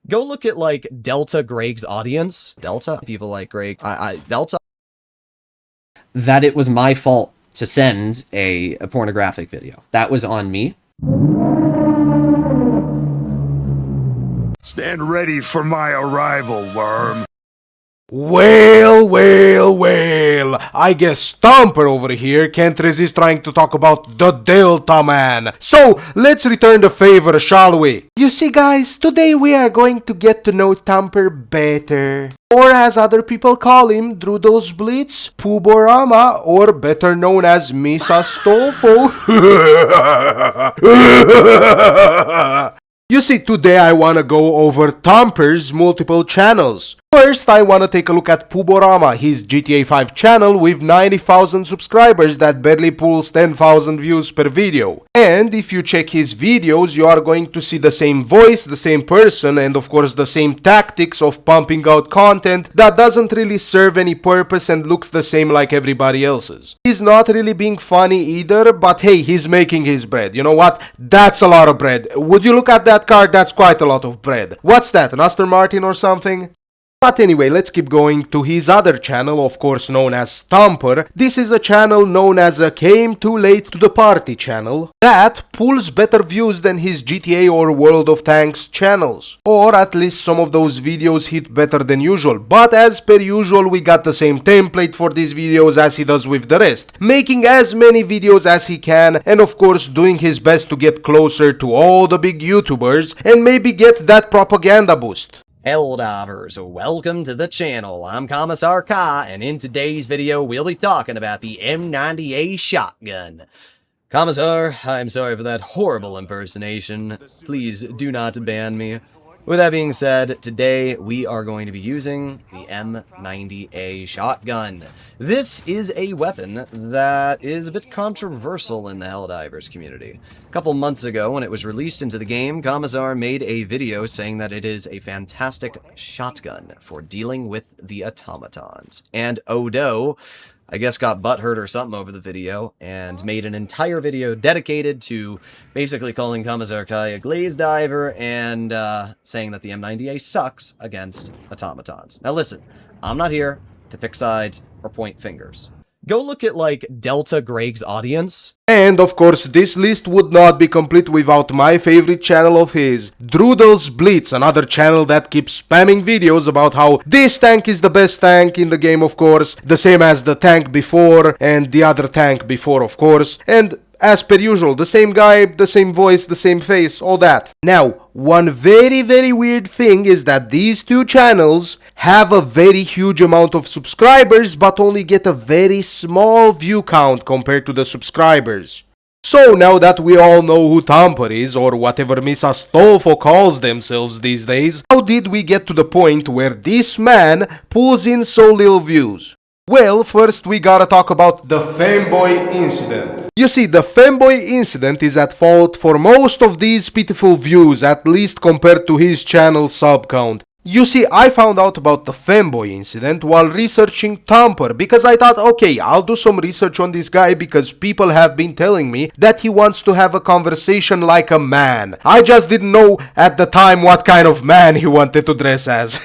Go look at, like, Delta Greg's audience. Delta? People like Greg. Delta. That it was my fault to send a pornographic video. That was on me. Stand ready for my arrival, worm. Well, I guess Thumper over here can't resist trying to talk about the Delta Man. So, let's return the favor, shall we? You see guys, today we are going to get to know Thumper better. Or as other people call him, Droodles Blitz, Pooborama, or better known as Misa Stolfo. You see, today I wanna go over Thumper's multiple channels. First, I wanna take a look at Pooborama, his GTA 5 channel with 90,000 subscribers that barely pulls 10,000 views per video. And if you check his videos, you are going to see the same voice, the same person, and of course the same tactics of pumping out content that doesn't really serve any purpose and looks the same like everybody else's. He's not really being funny either, but hey, he's making his bread. You know what? That's a lot of bread. Would you look at that card? That's quite a lot of bread. What's that, an Aston Martin or something? But anyway, let's keep going to his other channel, of course known as Thumper. This is a channel known as a Came Too Late to the Party channel that pulls better views than his GTA or World of Tanks channels. Or at least some of those videos hit better than usual. But as per usual, we got the same template for these videos as he does with the rest. Making as many videos as he can and of course doing his best to get closer to all the big YouTubers and maybe get that propaganda boost. Helldivers, welcome to the channel. I'm Commissar Ka, and in today's video we'll be talking about the M90A shotgun. Commissar, I'm sorry for that horrible impersonation. Please do not ban me. With that being said, today we are going to be using the M90A shotgun. This is a weapon that is a bit controversial in the Helldivers community. A couple months ago, when it was released into the game, Commissar made a video saying that it is a fantastic shotgun for dealing with the automatons. And Odo, I guess, got butthurt or something over the video and made an entire video dedicated to basically calling Commissar Kai a glazed diver and saying that the M90A sucks against automatons. Now listen, I'm not here to pick sides or point fingers. Go look at, like, Delta Greg's audience. And of course, this list would not be complete without my favorite channel of his, Droodles Blitz, another channel that keeps spamming videos about how this tank is the best tank in the game, of course, the same as the tank before and the other tank before, of course, and as per usual, the same guy, the same voice, the same face, all that. Now, one very weird thing is that these two channels have a very huge amount of subscribers but only get a very small view count compared to the subscribers. So now that we all know who Thumper is, or whatever Misa Stolfo calls themselves these days, how did we get to the point where this man pulls in so little views? Well, first we gotta talk about the FEMBOY incident. You see, the FEMBOY incident is at fault for most of these pitiful views, at least compared to his channel sub count. You see, I found out about the FEMBOY incident while researching Thumper because I thought, okay, I'll do some research on this guy because people have been telling me that he wants to have a conversation like a man. I just didn't know at the time what kind of man he wanted to dress as.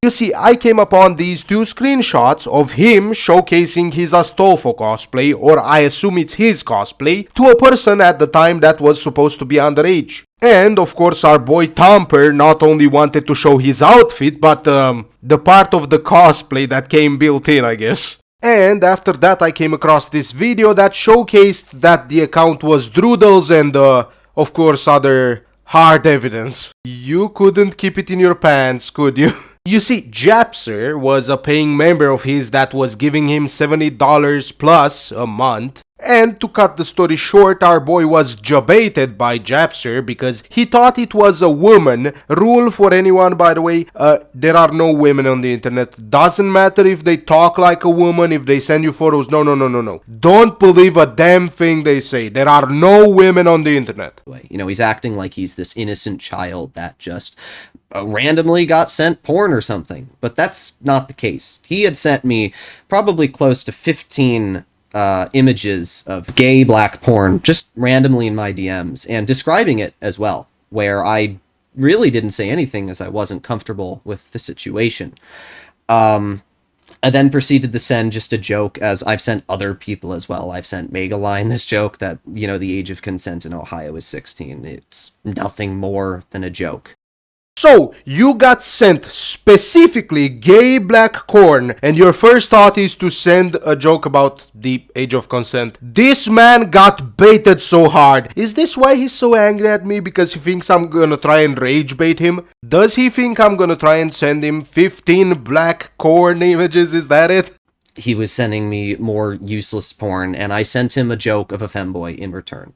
You see, I came upon these two screenshots of him showcasing his Astolfo cosplay, or I assume it's his cosplay, to a person at the time that was supposed to be underage. And of course our boy Thumper not only wanted to show his outfit, but the part of the cosplay that came built in, I guess. And after that I came across this video that showcased that the account was Droodles and of course other hard evidence. You couldn't keep it in your pants, could you? You see, Japser was a paying member of his that was giving him $70 plus a month. And to cut the story short, our boy was jobaited by Japser because he thought it was a woman. Rule for anyone, by the way, there are no women on the internet. Doesn't matter if they talk like a woman, if they send you photos. No. Don't believe a damn thing they say. There are no women on the internet. You know, he's acting like he's this innocent child that just randomly got sent porn or something. But that's not the case. He had sent me probably close to 15 images of gay black porn just randomly in my DMs and describing it as well, where I really didn't say anything as I wasn't comfortable with the situation. I then proceeded to send just a joke, as I've sent other people as well. I've sent Megaline this joke that, you know, the age of consent in Ohio is 16. It's nothing more than a joke. So, you got sent specifically gay black corn, and your first thought is to send a joke about the age of consent. This man got baited so hard. Is this why he's so angry at me? Because he thinks I'm gonna try and rage bait him? Does he think I'm gonna try and send him 15 black corn images? Is that it? He was sending me more useless porn, and I sent him a joke of a femboy in return.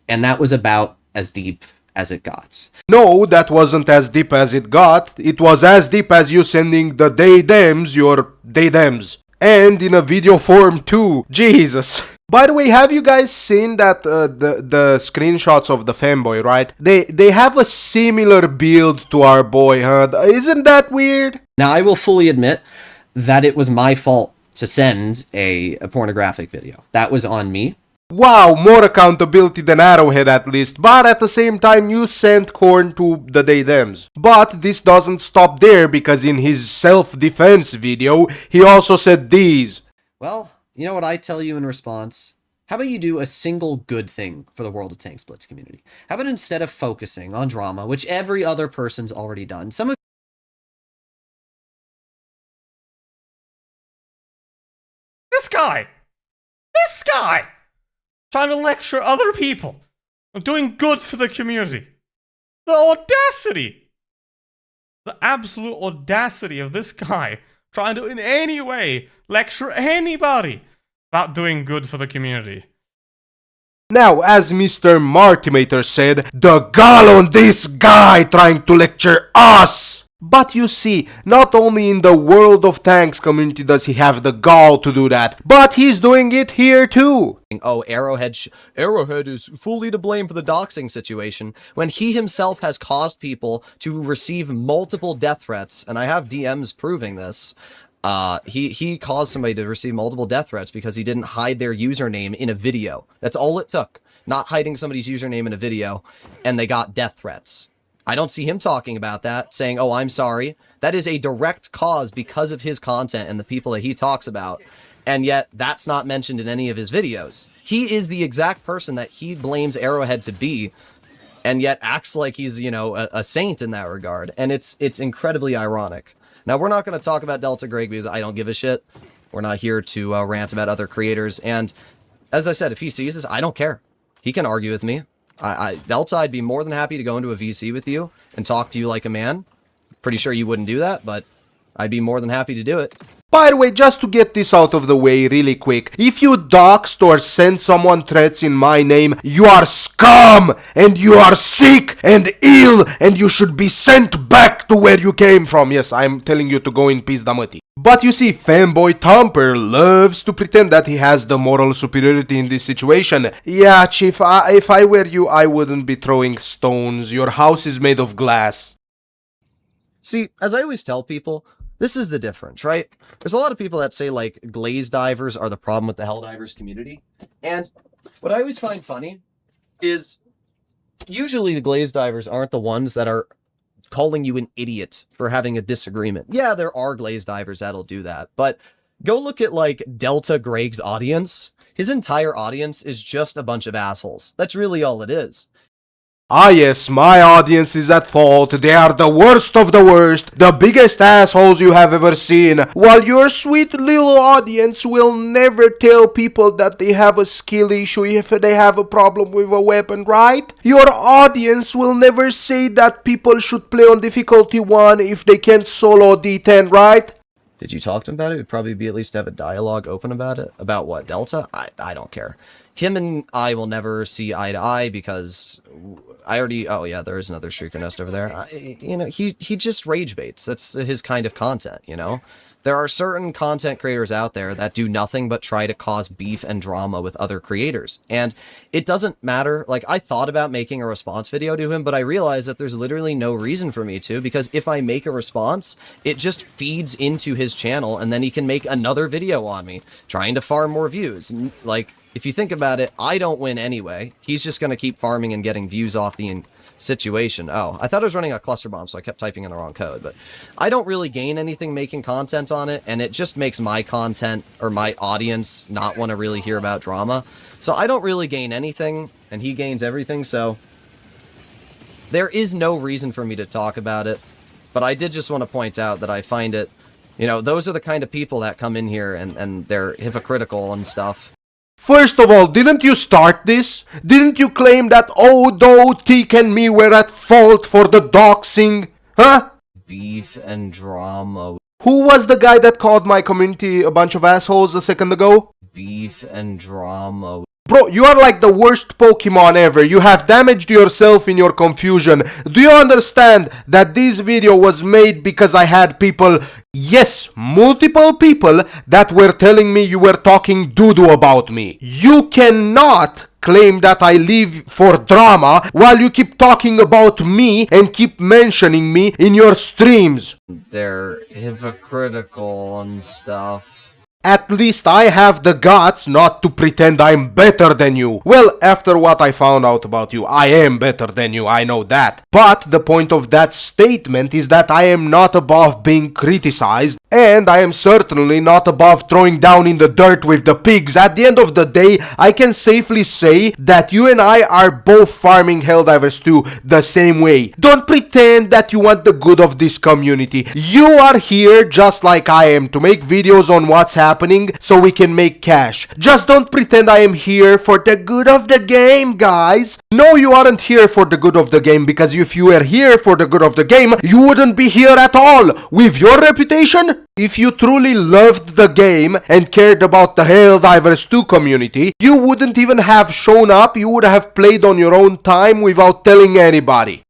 And that was about as deep as it got. No, that wasn't as deep as it got. It was as deep as you sending the they-thems your they-thems. And in a video form too. Jesus. By the way, have you guys seen that the screenshots of the fanboy, right? They have a similar build to our boy, huh? Isn't that weird? Now, I will fully admit that it was my fault to send a pornographic video. That was on me. Wow, more accountability than Arrowhead at least, but at the same time you sent corn to the they-thems. But this doesn't stop there, because in his self-defense video, he also said these. Well, you know what I tell you in response? How about you do a single good thing for the World of Tank Splits community? How about instead of focusing on drama, which every other person's already done, some of This guy! Trying to lecture other people on doing good for the community. The audacity! The absolute audacity of this guy trying to in any way lecture anybody about doing good for the community. Now, as Mr. Martimator said, the gall on this guy trying to lecture us! But you see, not only in the World of Tanks community does he have the gall to do that, but he's doing it here too. Oh, Arrowhead is fully to blame for the doxing situation, when he himself has caused people to receive multiple death threats, and I have DMs proving this. He caused somebody to receive multiple death threats because he didn't hide their username in a video. That's all it took. Not hiding somebody's username in a video, and they got death threats. I don't see him talking about that, saying, oh, I'm sorry. That is a direct cause because of his content and the people that he talks about. And yet, that's not mentioned in any of his videos. He is the exact person that he blames Arrowhead to be, and yet acts like he's, you know, a saint in that regard. And it's incredibly ironic. Now, we're not going to talk about Delta Greg because I don't give a shit. We're not here to rant about other creators. And as I said, if he sees this, I don't care. He can argue with me. Delta, I'd be more than happy to go into a VC with you and talk to you like a man. Pretty sure you wouldn't do that, but I'd be more than happy to do it. By the way, just to get this out of the way really quick, if you doxed or send someone threats in my name, you are scum, and you are sick and ill, and you should be sent back to where you came from. Yes, I'm telling you to go in peace, damati. But you see, FEMBOY THUMPER loves to pretend that he has the moral superiority in this situation. Yeah, Chief, if I were you, I wouldn't be throwing stones. Your house is made of glass. See, as I always tell people, this is the difference, right? There's a lot of people that say, like, glaze divers are the problem with the Helldivers community. And what I always find funny is usually the glaze divers aren't the ones that are calling you an idiot for having a disagreement. Yeah, there are glaze divers that'll do that. But go look at, like, Delta Greg's audience. His entire audience is just a bunch of assholes. That's really all it is. Ah yes, my audience is at fault. They are the worst of the worst, the biggest assholes you have ever seen, while your sweet little audience will never tell people that they have a skill issue if they have a problem with a weapon, right? Your audience will never say that people should play on difficulty 1 if they can't solo D10, right? Did you talk to him about it? We'd probably be at least have a dialogue open about it. About what, Delta? I don't care. Him and I will never see eye to eye because I already... Oh, yeah, there is another Shrieker Nest over there. You know, he just rage baits. That's his kind of content, you know? There are certain content creators out there that do nothing but try to cause beef and drama with other creators. And it doesn't matter. Like, I thought about making a response video to him, but I realized that there's literally no reason for me to, because if I make a response, it just feeds into his channel, and then he can make another video on me, trying to farm more views. Like, if you think about it, I don't win anyway. He's just going to keep farming and getting views off the situation. Oh, I thought I was running a cluster bomb, so I kept typing in the wrong code, but I don't really gain anything making content on it, and it just makes my content, or my audience, not want to really hear about drama. So I don't really gain anything, and he gains everything, so there is no reason for me to talk about it. But I did just want to point out that I find it, you know, those are the kind of people that come in here and they're hypocritical and stuff. First of all, didn't you start this? Didn't you claim that although Teak and me were at fault for the doxing? Huh? Beef and drama. Who was the guy that called my community a bunch of assholes a second ago? Beef and drama. Bro, you are like the worst Pokemon ever. You have damaged yourself in your confusion. Do you understand that this video was made because I had people, yes, multiple people, that were telling me you were talking doo-doo about me? You cannot claim that I live for drama while you keep talking about me and keep mentioning me in your streams. They're hypocritical and stuff. At least I have the guts not to pretend I'm better than you. Well, after what I found out about you, I am better than you, I know that. But the point of that statement is that I am not above being criticized, and I am certainly not above throwing down in the dirt with the pigs. At the end of the day, I can safely say that you and I are both farming Helldivers 2 the same way. Don't pretend that you want the good of this community. You are here just like I am to make videos on what's happening so we can make cash. Just don't pretend I am here for the good of the game, guys. No, you aren't here for the good of the game, because if you were here for the good of the game, you wouldn't be here at all. With your reputation, if you truly loved the game and cared about the Helldivers 2 community, you wouldn't even have shown up. You would have played on your own time without telling anybody.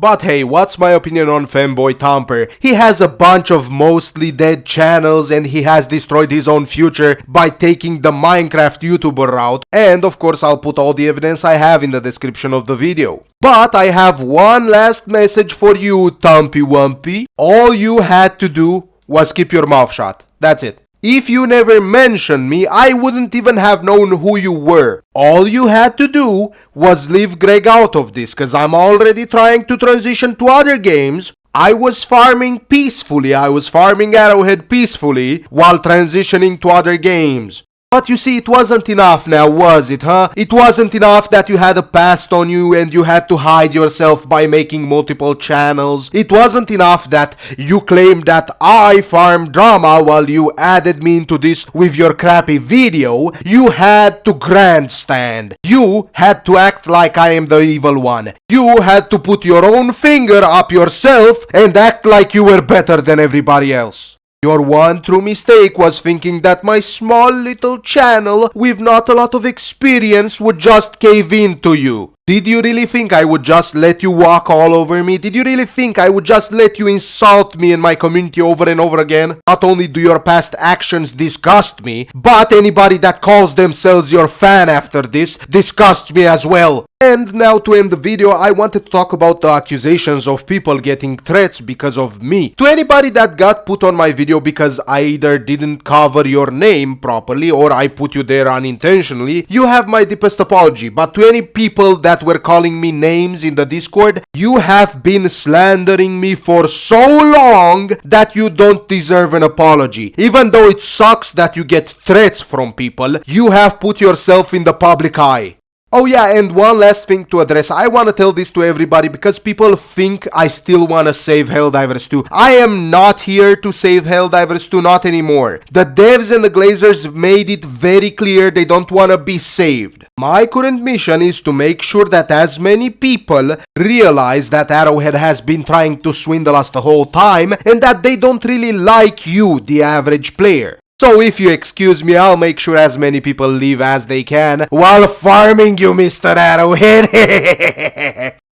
But hey, what's my opinion on FEMBOY THUMPER? He has a bunch of mostly dead channels and he has destroyed his own future by taking the Minecraft YouTuber route. And of course I'll put all the evidence I have in the description of the video. But I have one last message for you, Thumpy Wumpy. All you had to do was keep your mouth shut. That's it. If you never mentioned me, I wouldn't even have known who you were. All you had to do was leave Greg out of this, cause I'm already trying to transition to other games. I was farming peacefully, I was farming Arrowhead peacefully, while transitioning to other games. But you see, it wasn't enough now, was it, huh? It wasn't enough that you had a past on you and you had to hide yourself by making multiple channels. It wasn't enough that you claimed that I farm drama while you added me into this with your crappy video. You had to grandstand. You had to act like I am the evil one. You had to put your own finger up yourself and act like you were better than everybody else. Your one true mistake was thinking that my small little channel with not a lot of experience would just cave in to you. Did you really think I would just let you walk all over me? Did you really think I would just let you insult me and my community over and over again? Not only do your past actions disgust me, but anybody that calls themselves your fan after this disgusts me as well. And now to end the video, I wanted to talk about the accusations of people getting threats because of me. To anybody that got put on my video because I either didn't cover your name properly or I put you there unintentionally, you have my deepest apology. But to any people that were calling me names in the Discord, you have been slandering me for so long that you don't deserve an apology. Even though it sucks that you get threats from people, you have put yourself in the public eye. Oh yeah, and one last thing to address. I want to tell this to everybody because people think I still want to save Helldivers 2. I am not here to save Helldivers 2, not anymore. The devs and the glazers made it very clear they don't want to be saved. My current mission is to make sure that as many people realize that Arrowhead has been trying to swindle us the whole time and that they don't really like you, the average player. So if you excuse me, I'll make sure as many people leave as they can while farming you, Mr. Arrowhead.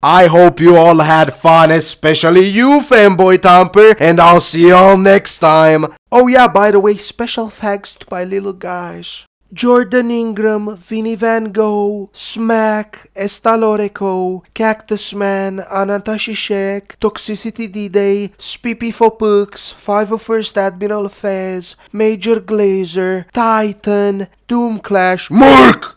I hope you all had fun, especially you, FEMBOY THUMPER, and I'll see you all next time. Oh yeah, by the way, special thanks to my little guys. Jordan Ingram, Vinny Van Gogh, Smack, Estalorico, Cactus Man, Anantashi Shek, Toxicity D-Day, Spippy for Books, 501st Admiral Fez, Major Glazer, Titan, Doom Clash, Mark!